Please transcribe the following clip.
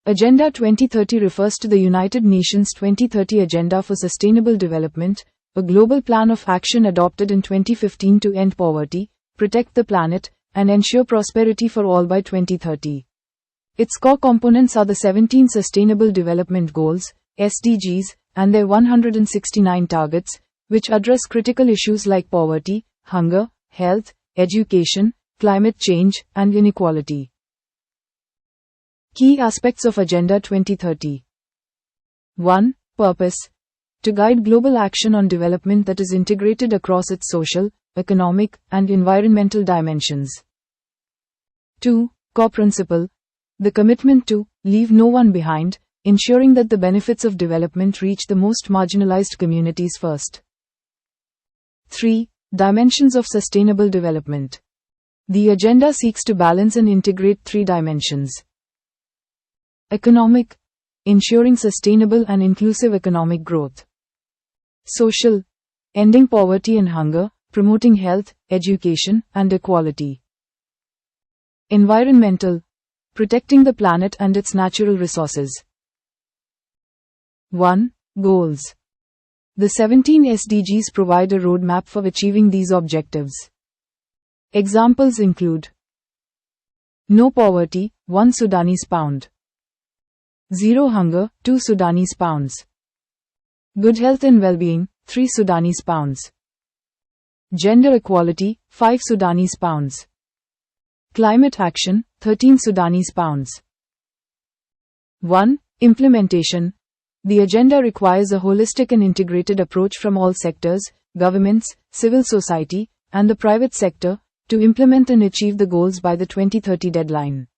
Agenda 2030 refers to the United Nations 2030 Agenda for Sustainable Development, a global plan of action adopted in 2015 to end poverty, protect the planet, and ensure prosperity for all by 2030. Its core components are the 17 Sustainable Development Goals, SDGs, and their 169 targets, which address critical issues like poverty, hunger, health, education, climate change, and inequality. Key aspects of Agenda 2030. 1. Purpose. To guide global action on development that is integrated across its social, economic, and environmental dimensions. 2. Core principle. The commitment to leave no one behind, ensuring that the benefits of development reach the most marginalized communities first. 3. Dimensions of sustainable development. The agenda seeks to balance and integrate 3 dimensions. Economic, ensuring sustainable and inclusive economic growth. Social, ending poverty and hunger, promoting health, education, and equality. Environmental, protecting the planet and its natural resources. 1. Goals. The 17 SDGs provide a roadmap for achieving these objectives. Examples include: No poverty, 1 Sudanese pound. Zero hunger, 2 Sudanese pounds. Good health and well-being, 3 Sudanese pounds. Gender equality, 5 Sudanese pounds. Climate action, 13 Sudanese pounds. 1. Implementation. The agenda requires a holistic and integrated approach from all sectors, governments, civil society, and the private sector, to implement and achieve the goals by the 2030 deadline.